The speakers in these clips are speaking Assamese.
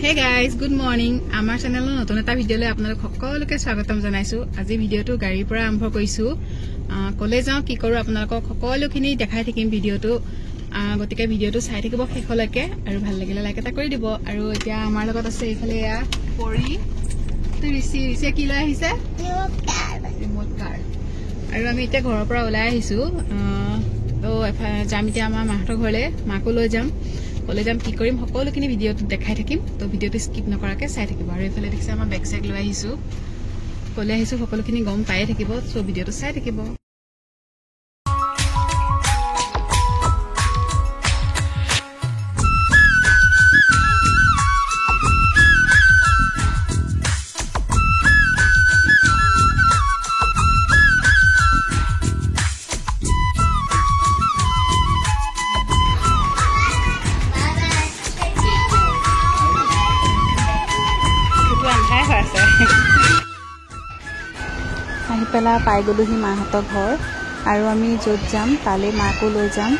Hey guys, good morning. Amar channel no notun eta video le apnalok সকলোকে স্বাগতম জনাইছো। আজি ভিডিওটো গাড়ীৰ পৰা আৰম্ভ কৰিছো। কলে যাও কি কৰো আপোনালোকক সকলোখিনি দেখাই থাকিম ভিডিওটো। গতিকে ভিডিওটো চাই থাকিব শেষলৈকে আৰু ভাল লাগিলে লাইক এটা কৰি দিব। আৰু এতিয়া আমাৰ লগত আছে এইফালে ইয়া পৰি তো ৰিচি কি লৈ আহিছে ৰিমোট কাৰ। আৰু আমি এতিয়া ঘৰৰ পৰা ওলাই আহিছো। তো যাম এতিয়া আমাৰ মাহঁতৰ ঘৰলে, মাকো লৈ যাম। কলে যাম কি কৰিম সকলোখিনি ভিডিওটো দেখাই থাকিম। তো ভিডিওটো স্কিপ নকৰাকে চাই থাকিব। আৰু এইফালে দেখিছে আমাৰ বেক চেক লৈ আহিছো, কলে আহিছো সকলোখিনি গম পায়ে থাকিব। সো ভিডিওটো চাই থাকিব। আহি পেলা পাই গলোহি মাহঁতৰ ঘৰ। আৰু আমি য'ত যাম তালৈ মাকো লৈ যাম।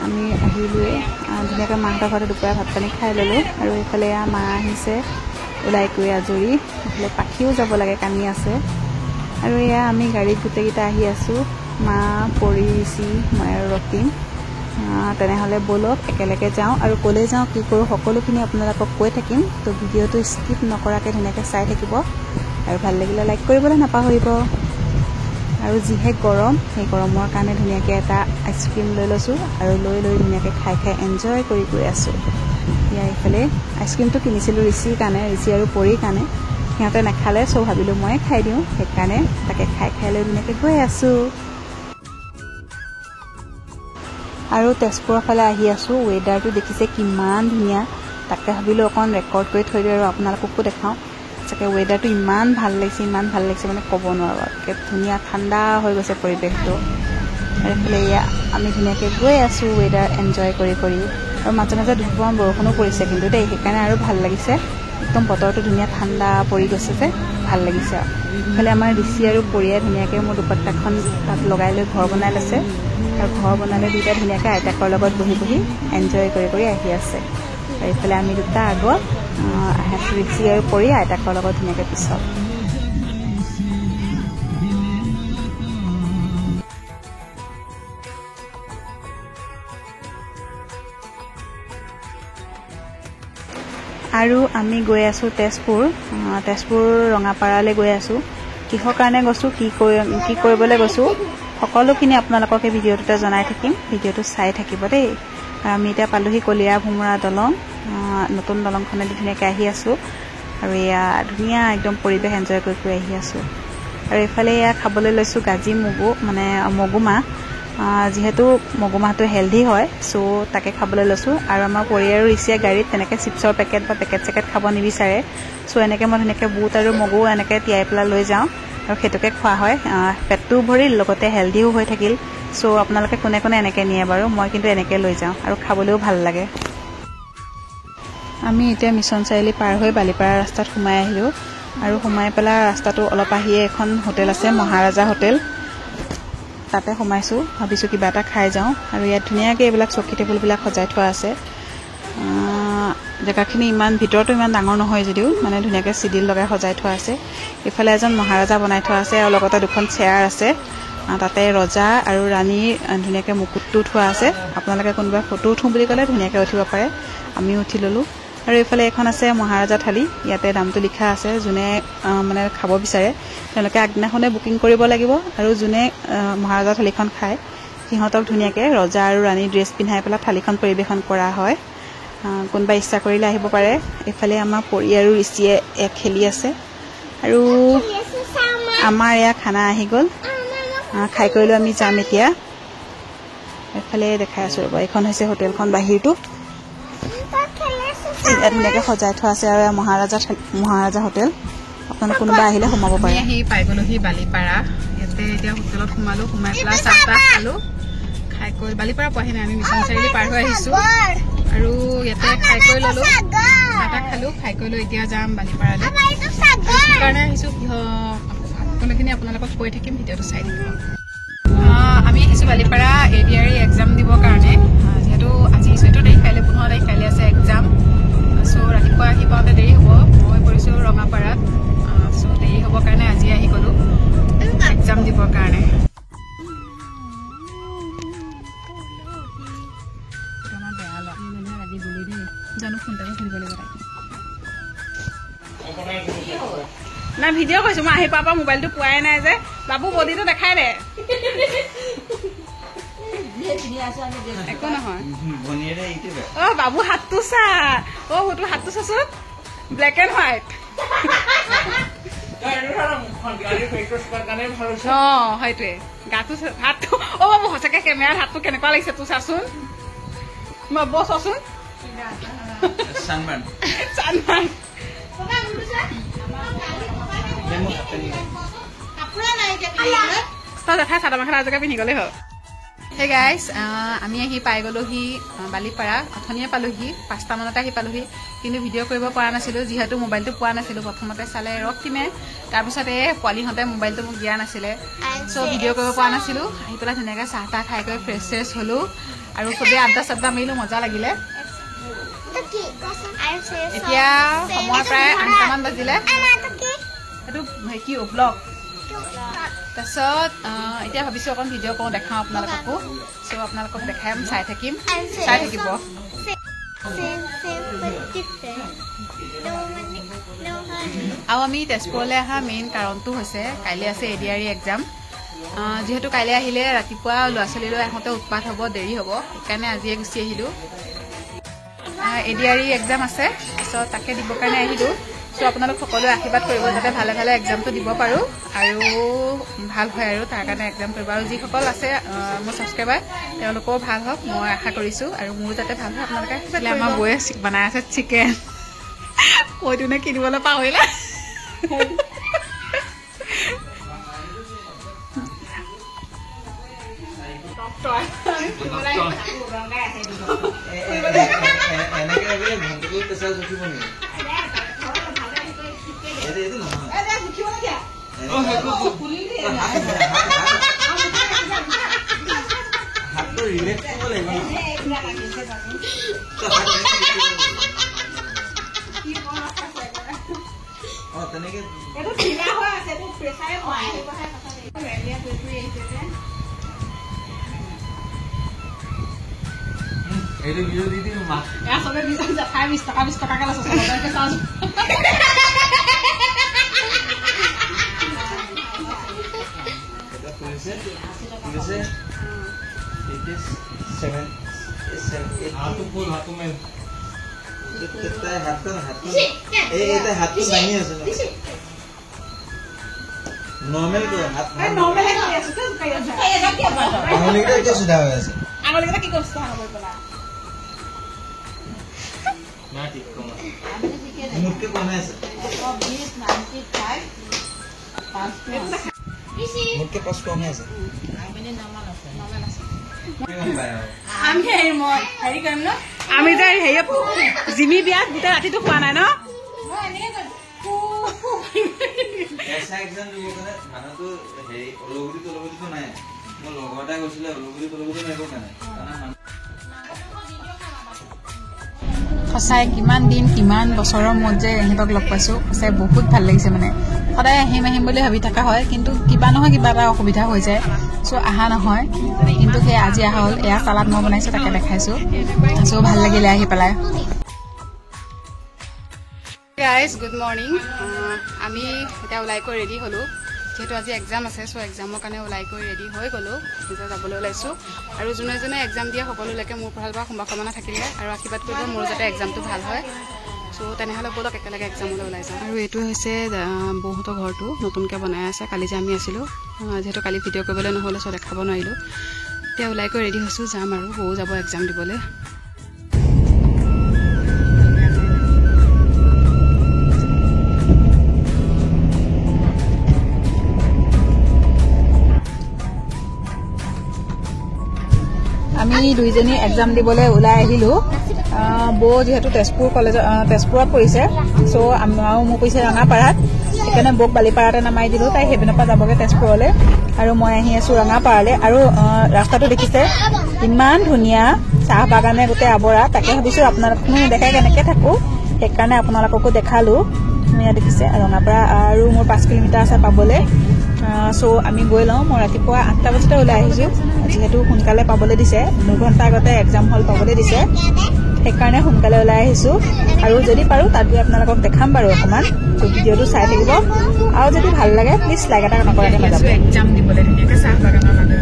আমি আহিলোৱে ধুনীয়াকৈ মাহঁতৰ ঘৰতে দুপৰীয়া ভাত পানী খাই ল'লোঁ। আৰু এইফালে মা আহিছে ওলাই কৰি আজৰি। এইফালে পাখিও যাব লাগে, কান্দি আছে। আৰু এয়া আমি গাড়ীত গোটেইকেইটা আহি আছোঁ, মা পৰি ৰিচি মই আৰু ৰক্তিম। তেনেহ'লে ব'লক একেলগে যাওঁ আৰু ক'লে যাওঁ কি কৰোঁ সকলোখিনি আপোনালোকক কৈ থাকিম। তো ভিডিঅ'টো স্কিপ নকৰাকৈ ধুনীয়াকৈ চাই থাকিব। আৰু ভাল লাগিলে লাইক কৰিবলৈ নাপাহৰিব। আৰু যিহে গৰম, সেই গৰমৰ কাৰণে ধুনীয়াকৈ এটা আইচক্ৰীম লৈ লৈছোঁ আৰু লৈ ধুনীয়াকৈ খাই এনজয় কৰি গৈ আছোঁ। এতিয়া এইফালে আইচক্ৰীমটো কিনিছিলোঁ ৰিচিৰ কাৰণে, ৰিচি আৰু পৰীৰ কাৰণে। সিহঁতে নাখালে, চ' ভাবিলোঁ ময়ে খাই দিওঁ। সেইকাৰণে তাকে খাই লৈ ধুনীয়াকৈ গৈ আছোঁ। আৰু তেজপুৰৰ ফালে আহি আছোঁ। ৱেডাৰটো দেখিছে কিমান ধুনীয়া, তাকে ভাবিলোঁ অকণ ৰেকৰ্ড কৰি থৈ দিওঁ আৰু আপোনালোককো দেখাওঁ। চাগে ৱেডাৰটো ইমান ভাল লাগিছে মানে ক'ব নোৱাৰোঁ। একে ধুনীয়া ঠাণ্ডা হৈ গৈছে পৰিৱেশটো। আৰু এইফালে এয়া আমি ধুনীয়াকৈ গৈ আছোঁ ৱেডাৰ এনজয় কৰি। আৰু মাজে মাজে দুটুপমান বৰষুণো পৰিছে কিন্তু দেই, সেইকাৰণে আৰু ভাল লাগিছে। একদম বতৰটো ধুনীয়া ঠাণ্ডা পৰি গৈছে যে ভাল লাগিছে। আৰু এইফালে আমাৰ ৰিচি আৰু পৰিয়াই ধুনীয়াকৈ মোৰ দুপাট্টাখন তাত লগাই লৈ ঘৰ বনাই লৈছে। আৰু ঘৰ বনালে দুইটা ধুনীয়াকৈ আইতাকৰ লগত বহি এনজয় কৰি আহি আছে। আৰু এইফালে আমি দুটা আগত ৰিচি আৰু পৰি আইতাকৰ লগত ধুনীয়াকৈ পিছত। আৰু আমি গৈ আছোঁ তেজপুৰ ৰঙাপাৰালৈ গৈ আছোঁ। কিহৰ কাৰণে গৈছোঁ, কি কৰিবলৈ গৈছোঁ সকলোখিনি আপোনালোকক এই ভিডিঅ'টোতে জনাই থাকিম। ভিডিঅ'টো চাই থাকিব দেই। আৰু আমি এতিয়া পালোহি কলীয়া ভোমোৰা দলং। নতুন দলংখনেদি ধুনীয়াকৈ আহি আছোঁ। আৰু এয়া ধুনীয়া একদম পৰিৱেশ এনজয় কৰি আহি আছোঁ। আৰু এইফালে এয়া খাবলৈ লৈছোঁ গাজি মগু, মানে মগুমাহ। যিহেতু মগুমাহটো হেল্ডি হয়, চ' তাকে খাবলৈ লৈছোঁ। আৰু আমাৰ পৰিয়াল ৰিচিয়ে গাড়ীত তেনেকৈ চিপছৰ পেকেট বা পেকেট খাব নিবিচাৰে। চ' এনেকৈ মই ধুনীয়াকৈ বুট আৰু মগু এনেকৈ তিয়াই পেলাই লৈ যাওঁ আৰু সেইটোকে খোৱা হয়। পেটটোও ভৰিল, লগতে হেল্ডিও হৈ থাকিল। চ' আপোনালোকে কোনে এনেকৈ নিয়ে বাৰু, মই কিন্তু এনেকৈ লৈ যাওঁ আৰু খাবলৈও ভাল লাগে। আমি এতিয়া মিছন চাৰিআলি পাৰ হৈ বালিপাৰা ৰাস্তাত সোমাই আহিলোঁ। আৰু সোমাই পেলাই ৰাস্তাটো অলপ আহিয়ে এখন হোটেল আছে, মহাৰাজা হোটেল। তাতে সোমাইছোঁ, ভাবিছোঁ কিবা এটা খাই যাওঁ। আৰু ইয়াত ধুনীয়াকৈ এইবিলাক চকী টেবুলবিলাক সজাই থোৱা আছে। জেগাখিনি ভিতৰতো ইমান ডাঙৰ নহয় যদিও মানে ধুনীয়াকৈ চিডিল লগাই সজাই থোৱা আছে। ইফালে এজন মহাৰাজা বনাই থোৱা আছে আৰু লগতে দুখন চেয়াৰ আছে। তাতে ৰজা আৰু ৰাণীৰ ধুনীয়াকৈ মুকুটটো থোৱা আছে। আপোনালোকে কোনোবা ফটো উঠোঁ বুলি ক'লে ধুনীয়াকৈ উঠিব পাৰে। আমিও উঠি ল'লোঁ। আৰু এইফালে এখন আছে মহাৰাজা থালি, ইয়াতে দামটো লিখা আছে। যোনে মানে খাব বিচাৰে তেওঁলোকে আগদিনাখনে বুকিং কৰিব লাগিব। আৰু যোনে মহাৰাজা থালিখন খায় সিহঁতক ধুনীয়াকৈ ৰজা আৰু ৰাণী ড্ৰেছ পিন্ধাই পেলাই থালিখন পৰিৱেশন কৰা হয়। কোনোবা ইচ্ছা কৰিলে আহিব পাৰে। এইফালে আমাৰ পৰি আৰু ৰিচিয়ে খেলি আছে। আৰু আমাৰ এয়া খানা আহি গ'ল, খাই কৰিলোঁ আমি যাম এতিয়া। এইফালে দেখাই আছোঁ ৰ'ব, এইখন হৈছে হোটেলখন বাহিৰটো। ইয়াত ধুনীয়াকৈ সজাই থোৱা আছে। আৰু মহাৰাজা হোটেল, আপোনালোক কোনোবা আহিলে সোমাব পাৰে। আহি পাই গ'লোহি বালিপাৰা। ইয়াতে এতিয়া হোটেলত সোমালোঁ, সোমাই পেলাই চাহ খালোঁ। খাই কৰি বালিপাৰা পোৱাহি নাই, আমি মিছন চাৰিআলি পাৰ হৈ আহিছোঁ। আৰু ইয়াতে খাই কৰি ল'লোঁ, চাহ খালোঁ। খাই কৰি লৈ এতিয়া যাম বালিপাৰালৈ। সেইকাৰণে আহিছোঁ, সকলোখিনি আপোনালোকক কৈ থাকিম, ভিডিঅ'টো চাই থাকিব। আমি আহিছোঁ বালিপাৰা ADR এক্সাম দিবৰ কাৰণে। যিহেতু আজি 14 তাৰিখ, কাইলৈ 15 তাৰিখ, কাইলৈ আছে এক্সাম। চ' ৰাতিপুৱা এক্সাম দিবৰ কাৰণে জানো ফোনটাকে খুলিব লাগিব না ভিডিঅ' কৈছো মই আহি পাবা মোবাইলটো পোৱাই নাই যে বাবু বডিটো দেখাই দে একো নহয় অ বাবু হাতটো চা অ তোৰ হাতটো চাচোন ব্লেক এণ্ড হোৱাইট অ সেইটোৱে গাটো হাতটো অ বাবু সঁচাকে কেমেৰাত হাতটো কেনেকুৱা লাগিছে তোৰ চাচোন মই বছ চোন দেখাই চাদৰ মেখেলা আজিকে পিন্ধি গ'লেই হ'ল হে গাইজ আমি আহি পাই গ'লোহি বালিপাৰা অথনিয়ে পালোহি 5টা মানতে আহি পালোহি কিন্তু ভিডিঅ' কৰিব পৰা নাছিলোঁ যিহেতু মোবাইলটো পোৱা নাছিলোঁ প্ৰথমতে চালে ৰক টিমে তাৰপিছত এই পোৱালিহঁতে মোবাইলটো মোক দিয়া নাছিলে চ' ভিডিঅ' কৰিব পৰা নাছিলোঁ আহি পেলাই ধুনীয়াকৈ চাহ তাহ খাই কৰি ফ্ৰেছ চেছ হ'লোঁ আৰু চবেই আড্ডা চাড্ডা মাৰিলোঁ মজা লাগিলে এতিয়া সময় প্ৰায় 8টামান বাজিলে এইটো কি ব্লগ তাৰপিছত এতিয়া ভাবিছোঁ অকণ ভিডিঅ' কৰোঁ দেখাওঁ আপোনালোককো চ' আপোনালোকক দেখাম চাই থাকিব আৰু আমি তেজপুৰলৈ অহা মেইন কাৰণটো হৈছে কাইলৈ আছে এডিআৰই এক্সাম যিহেতু কাইলৈ আহিলে ৰাতিপুৱা ল'ৰা ছোৱালীলৈ আহোঁতে উৎপাত হ'ব দেৰি হ'ব সেইকাৰণে আজিয়ে গুচি আহিলোঁ এডিআৰই এক্সাম আছে তাৰপিছত তাকে দিবৰ কাৰণে আহিলোঁ চ' আপোনালোক সকলোৱে আশীৰ্বাদ কৰিব যাতে ভালে ভালে এক্সামটো দিব পাৰোঁ আৰু ভাল হয় আৰু তাৰ কাৰণে এক্সাম কৰিব আৰু যিসকল আছে মোৰ ছাবস্ক্ৰাইবাৰ তেওঁলোকেও ভাল হওক মই আশা কৰিছোঁ আৰু মোৰো যাতে ভাল হয় আপোনালোকে আমাৰ বৌয়ে বনাই আছে চিকেন কৈটো নে কিনিবলৈ পাহৰিলে Itu video di sini mah. Ya sampai bisa 20 taka kalau sesuatu ke sana. Kita tulisnya. It is 7 8 men. Kita hatu. Itu hatu नहीं है सुनो. Normal तो हाथ. Normal है क्या सुन क्या क्या बात है. आंगुली का क्या सुधार है ऐसे. आंगुली का क्या सुधार है बोला. ना ठीक कौन है. मुझके कौन है ऐसे. 20 मुझके पास कौन है ऐसे. আমি হেৰি কৰিম ন আমি যে হেৰি জিমি বিয়াত গোটেই ৰাতিটো খোৱা নাই ন ऐसा एग्जाम দিব কাৰণে মানুহটো হেৰি অলগুৰি তো নাই মই লগৰটা গৈছিলে অলগুৰি তো নাই কাৰণে সঁচাই কিমান দিন কিমান বছৰৰ মূৰত যে এহেঁতক লগ পাইছোঁ সঁচাই বহুত ভাল লাগিছে মানে সদায় আহিম বুলি ভাবি থকা হয় কিন্তু কিবা নহয় কিবা এটা অসুবিধা হৈ যায় চ' অহা নহয় কিন্তু সেই আজি অহা হ'ল এয়া চালাড মই বনাইছোঁ তাকে দেখাইছোঁ চ' ভাল লাগিলে আহি পেলাই গাইজ গুড মৰ্ণিং আমি এতিয়া ওলাই কৰি ৰেডি হ'লোঁ যিহেতু আজি এক্সাম আছে চ' এক্সামৰ কাৰণে ওলাই কৰি ৰেডি হৈ গ'লোঁ এতিয়া যাবলৈ ওলাইছোঁ আৰু যোনে যোনে এক্সাম দিয়ে সকলোলৈকে মোৰ ফালৰ পৰা শুভকামনা থাকিলে আৰু আশীৰ্বাদ কৰিব মোৰ যাতে এক্সামটো ভাল হয় চ' তেনেহ'লে ব'লক একেলগে এক্সামলৈ ওলাই যাওঁ আৰু এইটো হৈছে বৌহঁতৰ ঘৰটো নতুনকৈ বনাই আছে কালি যে আমি আছিলোঁ যিহেতু কালি ভিডিঅ' কৰিবলৈ নহ'লে চ' দেখাব নোৱাৰিলোঁ এতিয়া ওলাই কৰি ৰেডি হৈছোঁ যাম আৰু বৌ যাব এক্সাম দিবলৈ আমি দুইজনী এক্সাম দিবলৈ ওলাই আহিলোঁ বৌ যিহেতু তেজপুৰত পৰিছে চ' আৰু মোৰ পৰিছে ৰঙাপাৰাত সেইকাৰণে বৌক বালিপাৰাতে নামাই দিলোঁ তাই সেইপিনৰ পৰা যাবগৈ তেজপুৰলৈ আৰু মই আহি আছোঁ ৰঙাপাৰালৈ আৰু ৰাস্তাটো দেখিছে ইমান ধুনীয়া চাহ বাগানে গোটেই আৱৰা তাকে ভাবিছোঁ আপোনালোকক দেখাই কেনেকৈ থাকোঁ সেইকাৰণে আপোনালোককো দেখালোঁ ধুনীয়া দেখিছে ৰঙাপাৰা আৰু মোৰ 5 কিলোমিটাৰ আছে পাবলৈ চ' আমি গৈ লওঁ। মই ৰাতিপুৱা 8টা বজাতে ওলাই আহিছোঁ, যিহেতু সোনকালে পাবলৈ দিছে, 2 ঘণ্টা আগতে এক্সাম হল পাবলৈ দিছে, সেইকাৰণে সোনকালে ওলাই আহিছোঁ। আৰু যদি পাৰোঁ তাত গৈ আপোনালোকক দেখাম বাৰু অকণমান, চ' ভিডিঅ'টো চাই থাকিব। আৰু যদি ভাল লাগে প্লিজ লাইক এটা নকৰাকৈ নাযাব। এক্সাম দিবলৈ ধুনীয়াকৈ চাহ বাগানৰ মাজতে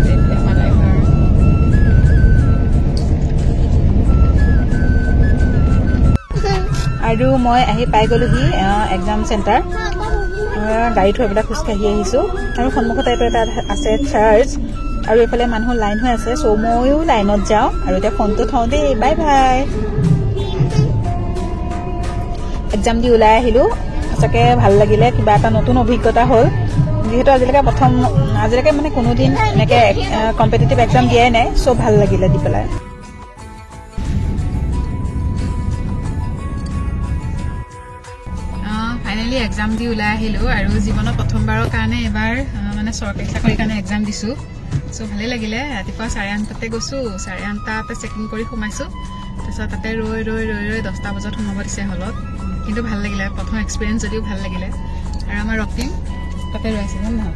আৰু মই আহি পাই গ'লোহি এক্সাম চেণ্টাৰ। গাড়ী থৈ পেলাই খোজকাঢ়ি আহিছোঁ আৰু সন্মুখতে এইটো এটা আছে চাৰ্চ, আৰু এইফালে মানুহ লাইন হৈ আছে। চ' ময়ো লাইনত যাওঁ আৰু এতিয়া ফোনটো থওঁ দেই, বাই বাই। এক্সাম দি ওলাই আহিলোঁ, সঁচাকৈ ভাল লাগিলে, কিবা এটা নতুন অভিজ্ঞতা হ'ল। যিহেতু আজিলৈকে মানে কোনোদিন এনেকৈ কম্পিটিটিভ এক্সাম দিয়াই নাই, চ' ভাল লাগিলে দি পেলাই। ফাইনেলি এক্সাম দি ওলাই আহিলোঁ আৰু জীৱনত প্ৰথমবাৰৰ কাৰণে এবাৰ মানে চৰকাৰী চাকৰিৰ কাৰণে এক্সাম দিছোঁ। চ' ভালেই লাগিলে। ৰাতিপুৱা 8:30 গৈছোঁ, 8:30 চেকিং কৰি সোমাইছোঁ। তাৰপিছত তাতে ৰৈ 10টা বজাত সোমাব দিছে হলত, কিন্তু ভাল লাগিলে, প্ৰথম এক্সপিৰিয়েঞ্চ যদিও ভাল লাগিলে। আৰু আমাৰ ৰক্তিম তাতে ৰৈ আছে নহয়,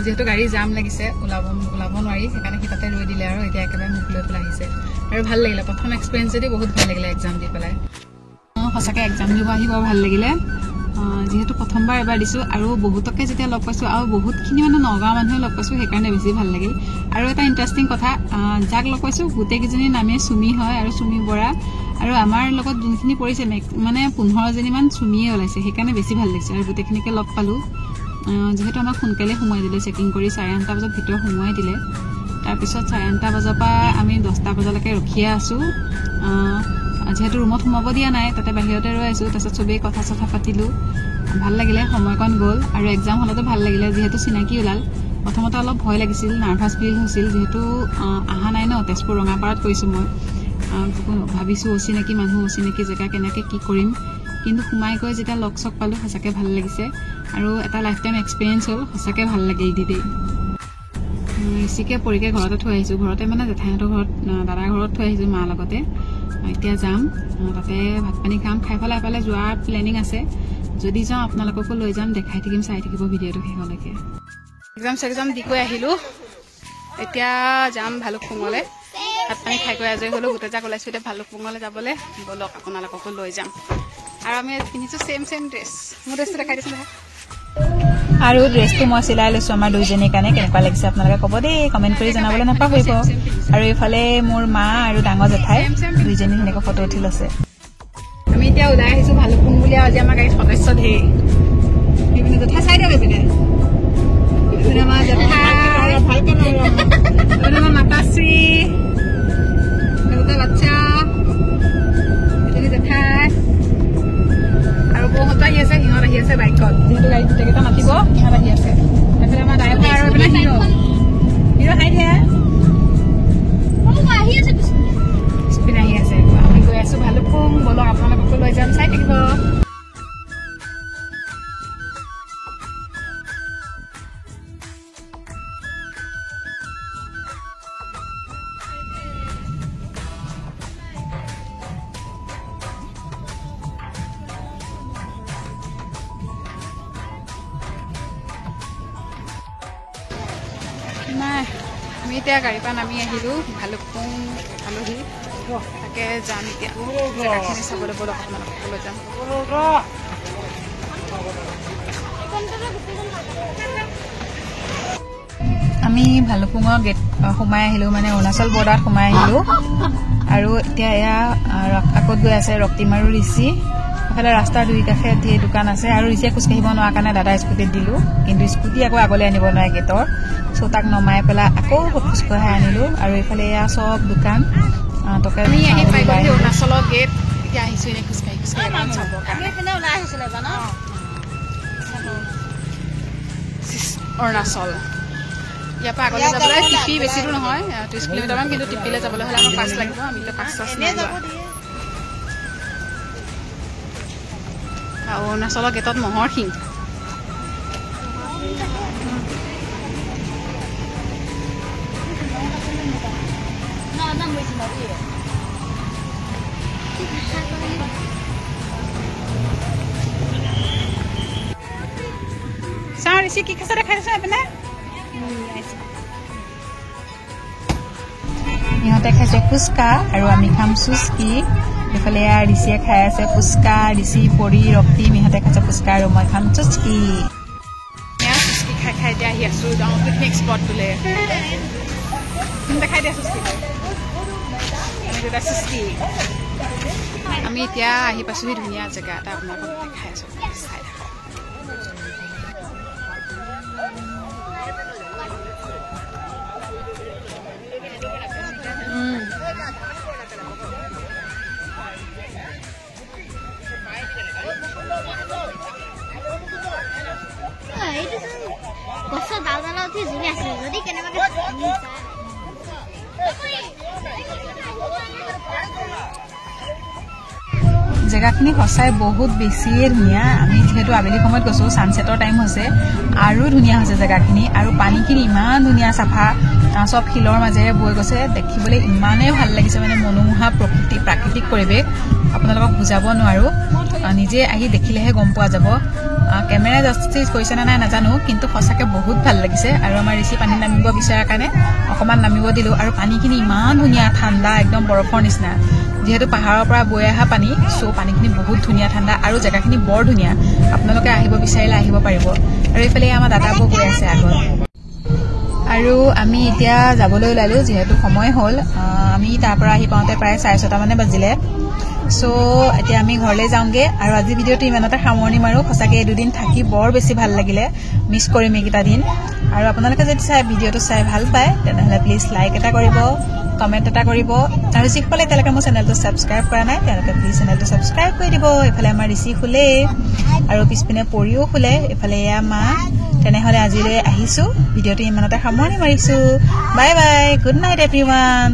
যিহেতু গাড়ী জাম লাগিছে, ওলাব নোৱাৰি, সেইকাৰণে সি তাতে ৰৈ দিলে আৰু এতিয়া একেবাৰে মোক লৈ পেলাই আহিছে। আৰু ভাল লাগিলে, প্ৰথম এক্সপিৰিয়েঞ্চ যদিও বহুত ভাল লাগিলে এক্সাম দি পেলাই। সঁচাকৈ এক্সাম দিব আহি বৰ ভাল লাগিলে, যিহেতু প্ৰথমবাৰ এবাৰ দিছোঁ আৰু বহুতকে যেতিয়া লগ পাইছোঁ আৰু বহুতখিনি মানে নগাঁৱৰ মানুহে লগ পাইছোঁ, সেইকাৰণে বেছি ভাল লাগিল। আৰু এটা ইণ্টাৰেষ্টিং কথা, যাক লগ পাইছোঁ গোটেইকেইজনীৰ নামেই চুমি হয় আৰু চুমি বৰা, আৰু আমাৰ লগত যোনখিনি পৰিছে মানে 15জনীমান চুমিয়ে ওলাইছে, সেইকাৰণে বেছি ভাল লাগিছে। আৰু গোটেইখিনিকে লগ পালোঁ, যিহেতু আমাক সোনকালে সোমোৱাই দিলে, চেকিং কৰি 8:30 বজাত ভিতৰত সোমোৱাই দিলে। তাৰপিছত 8:30 বজাৰ পৰা আমি 10টা বজালৈকে ৰখিয়ে আছোঁ, যিহেতু ৰুমত সোমাব দিয়া নাই, তাতে বাহিৰতে ৰৈ আছোঁ। তাৰপিছত চবেই কথা চথা পাতিলোঁ, ভাল লাগিলে, সময়কণ গ'ল। আৰু এক্সাম হলতো ভাল লাগিলে, যিহেতু চিনাকি ওলাল। প্ৰথমতে অলপ ভয় লাগিছিল, নাৰ্ভাছ ফিল হৈছিল, যিহেতু অহা নাই ন, তেজপুৰ ৰঙাপাৰাত কৰিছোঁ মই। ভাবিছোঁ অচিনাকি মানুহ, অচিনাকি জেগা, কেনেকৈ কি কৰিম, কিন্তু সোমাই গৈ যেতিয়া লগ চগ পালোঁ সঁচাকৈ ভাল লাগিছে। আৰু এটা লাইফ টাইম এক্সপিৰিয়েঞ্চ হ'ল, সঁচাকৈ ভাল লাগিল দি দেই। বেছিকৈ পৰিকে ঘৰতে থৈ আহিছোঁ, ঘৰতে মানে জেঠাইহঁতৰ ঘৰত, দাদাৰ ঘৰত থৈ আহিছোঁ মাৰ লগতে। এতিয়া যাম, তাতে ভাত পানী খাম, খাই পেলাই এফালে যোৱাৰ প্লেনিং আছে। যদি যাওঁ আপোনালোককো লৈ যাম, দেখাই থাকিম, চাই থাকিব ভিডিঅ'টো শেষলৈকে। এক্সাম দি গৈ আহিলোঁ, এতিয়া যাম ভালুকপুঙলৈ। ভাত পানী খাই গৈ আজৰি হ'লোঁ, গোটেইজাক ওলাইছোঁ এতিয়া ভালুকপুঙলৈ যাবলৈ। ব'লক আপোনালোককো লৈ যাম। আৰু আমি পিন্ধিছোঁ ছেম ড্ৰেছ, মোৰ ড্ৰেছটো দেখাই দিছোঁ নহয়। আৰু ড্ৰেছটো মই চিলাই লৈছোঁ আমাৰ দুইজনীৰ কাৰণে। কেনেকুৱা লাগিছে আপোনালোকে ক'ব দেই, কমেণ্ট কৰি জনাবলৈ নাপাহৰিব। আৰু এইফালে মোৰ মা আৰু ডাঙৰ জেঠাই দুইজনী ধুনীয়াকৈ ফটো উঠি লৈছে। আমি এতিয়া ওলাই আহিছোঁ ভালুকপুং বুলি, আজি আমাৰ গাড়ীত সদস্য ধেৰ। সেইপিনে জেঠাই চাই দিয়ক, এইপিনে আমাৰ জেঠাই, আমাৰ মাতাশ্ৰী, বাচ্চা, এজনী জেঠাই আৰু বৌহঁতো আহি আছে, সিহঁত আহি আছে বাইকত, যিহেতু গাড়ীত গোটেইকেইটা মাতিব, সিহঁত আহি আছে। এইফালে আমাৰ ড্ৰাইভাৰ আৰু এইফালে হিৰ' হাই দিয়ে, স্পিন আহি আছে। আমি গৈ আছোঁ ভালুকপুং, ব'লক আপোনালোককো লৈ যাম, চাই থাকিব। নাই, আমি এতিয়া গাড়ীৰ পৰা নামি আহিলোঁ, ভালুকপুং পালোহি, তাকে যাম এতিয়া জেগাখিনি চাবলৈ। ব'লক আপোনালোকক লৈ যাম। আমি ভালুকপুঙৰ গেট সোমাই আহিলোঁ, মানে অৰুণাচল বৰ্ডাৰত সোমাই আহিলোঁ। আৰু এতিয়া এয়া আগত গৈ আছে ৰক্তিম আৰু ঋষি। এইফালে ৰাস্তাৰ দুই কাষে ধেৰ দোকান আছে, আৰু ঋষিয়ে খোজকাঢ়িব নোৱাৰা কাৰণে দাদা স্কুটিত দিলোঁ, কিন্তু স্কুটি আকৌ আগলৈ আনিব নোৱাৰে গেটৰ। চ' তাক নমাই পেলাই আকৌ খোজকঢ়াই আনিলোঁ। আৰু এইফালে এয়া চব দোকান। আমি আহি পাই গ'লো অৰুণাচলৰ গেট। এতিয়া আহিছোঁ এনেই খোজকাঢ়ি চাবৰ কাৰণে। অৰুণাচল ইয়াৰ পৰা আগলৈ যাবলৈ টিপি বেছি দূৰ নহয়, 30 কিলোমিটাৰমান, কিন্তু টিপিলৈ যাবলৈ হ'লে আমাক পাছ লাগিব। আমিতো পাছ নাই লোৱা। অৰুণাচলৰ গেটত মহৰ শিং। আৰু ঋষি কি খাইছে দেখাইছে আপুনি ইহঁতে খাইছে ফুচকা আৰু আমি খাম চুচকি এইফালে ঋষিয়ে খাই আছে ফুচকা ঋষি পৰি ৰক্তিম ইহঁতে খাইছে ফুচকা আৰু মই খাম চুচকি চুচকি খাই খাই এতিয়া আহি আছো যাওঁ পিকনিক স্পট বোলে দেখাই দিয়া চুচকি চুচকি আমি এতিয়া আহি পাইছোহি ধুনীয়া জেগা এটা আপোনালোকক দেখাই আছো চাই থাকক জেগাখিনি সঁচাই বহুত বেছিয়ে ধুনীয়া আমি যেহেতু আবেলি সময়ত গৈছো সানসেটৰ টাইম হৈছে আৰু ধুনীয়া হৈছে জেগাখিনি আৰু পানীখিনি ইমান ধুনীয়া চাফা সব শিলৰ মাজেৰে বৈ গৈছে দেখিবলৈ ইমানেই ভাল লাগিছে মানে মনোমোহা প্ৰাকৃতিক পৰিৱেশ আপোনালোকক বুজাব নোৱাৰো নিজে আহি দেখিলেহে গম পোৱা যাব কেমেৰা জাষ্টিছ কৰিছে না নাই নাজানো কিন্তু সঁচাকৈ বহুত ভাল লাগিছে আৰু আমাৰ ঋষি পানী নামিব বিচৰাৰ কাৰণে অকণমান নামিব দিলোঁ আৰু পানীখিনি ইমান ধুনীয়া ঠাণ্ডা একদম বৰফৰ নিচিনা যেহেতু পাহাৰৰ পৰা বৈ অহা পানী চ' পানীখিনি বহুত ধুনীয়া ঠাণ্ডা আৰু জেগাখিনি বৰ ধুনীয়া আপোনালোকে আহিব বিচাৰিলে আহিব পাৰিব আৰু এইফালে আমাৰ দাদাবোৰ গৈ আছে আগত আৰু আমি এতিয়া যাবলৈ ওলালোঁ যিহেতু সময় হ'ল আমি তাৰ পৰা আহি পাওঁতে প্ৰায় 6:30 মানে বাজিলে চ' এতিয়া আমি ঘৰলৈ যাওঁগৈ আৰু আজি ভিডিঅ'টো ইমানতে সামৰণি মাৰোঁ সঁচাকৈ এই দুদিন থাকি বৰ বেছি ভাল লাগিলে মিছ কৰিম এইকেইটা দিন আৰু আপোনালোকে যদি ভিডিঅ'টো চাই ভাল পায় তেনেহ'লে প্লিজ লাইক এটা কৰিব কমেণ্ট এটা কৰিব আৰু যিসকলে এতিয়ালৈকে মোৰ চেনেলটো ছাবস্ক্ৰাইব কৰা নাই তেওঁলোকে প্লিজ চেনেলটো ছাবস্ক্ৰাইব কৰি দিব এইফালে আমাৰ ঋষি শুলে আৰু পিছপিনে পৰিও শুলে এইফালে এয়া মা তেনেহ'লে আজিলৈ আহিছোঁ ভিডিঅ'টো ইমানতে সামৰণি মাৰিছোঁ bye bye good night everyone